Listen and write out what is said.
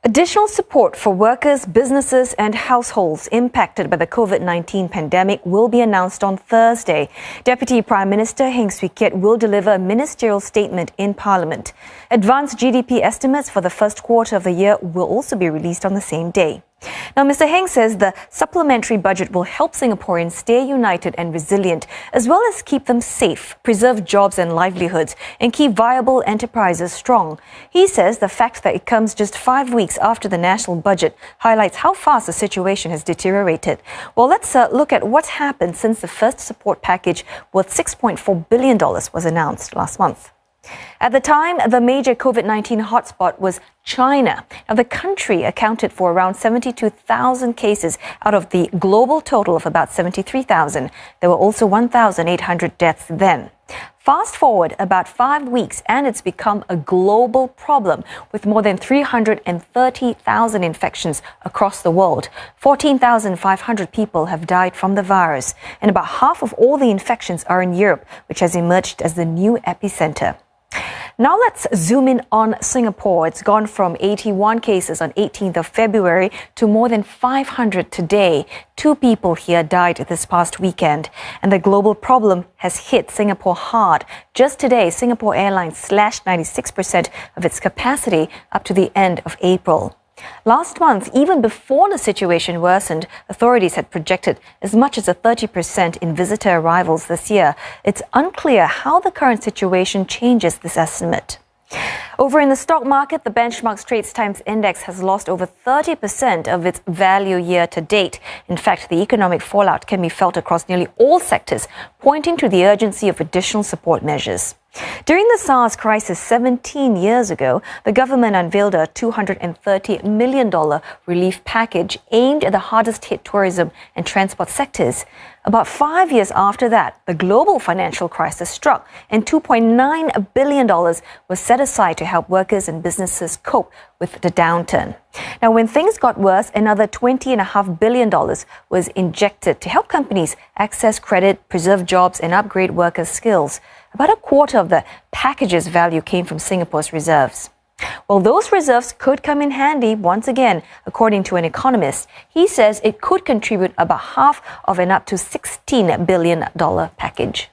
Additional support for workers, businesses and households impacted by the COVID-19 pandemic will be announced on Thursday. Deputy Prime Minister Heng Swee Keat will deliver a ministerial statement in Parliament. Advanced GDP estimates for the first quarter of the year will also be released on the same day. Now, Mr. Heng says the supplementary budget will help Singaporeans stay united and resilient, as well as keep them safe, preserve jobs and livelihoods, and keep viable enterprises strong. He says the fact that it comes just 5 weeks after the national budget highlights how fast the situation has deteriorated. Well, let's look at what's happened since the first support package worth $6.4 billion was announced last month. At the time, the major COVID-19 hotspot was China. Now, the country accounted for around 72,000 cases out of the global total of about 73,000. There were also 1,800 deaths then. Fast forward about 5 weeks and it's become a global problem with more than 330,000 infections across the world. 14,500 people have died from the virus, and about half of all the infections are in Europe, which has emerged as the new epicenter. Now let's zoom in on Singapore. It's gone from 81 cases on 18th of February to more than 500 today. 2 people here died this past weekend, and the global problem has hit Singapore hard. Just today, Singapore Airlines slashed 96% of its capacity up to the end of April. Last month, even before the situation worsened, authorities had projected as much as a 30% in visitor arrivals this year. It's unclear how the current situation changes this estimate. Over in the stock market, the benchmark Straits Times Index has lost over 30% of its value year to date. In fact, the economic fallout can be felt across nearly all sectors, pointing to the urgency of additional support measures. During the SARS crisis 17 years ago, the government unveiled a $230 million relief package aimed at the hardest hit tourism and transport sectors. About 5 years after that, the global financial crisis struck, and $2.9 billion was set aside to help workers and businesses cope with the downturn. Now, when things got worse, another $20.5 billion was injected to help companies access credit, preserve jobs and upgrade workers' skills. About a quarter of the package's value came from Singapore's reserves. Well, those reserves could come in handy once again, according to an economist. He says it could contribute about half of an up to $16 billion package.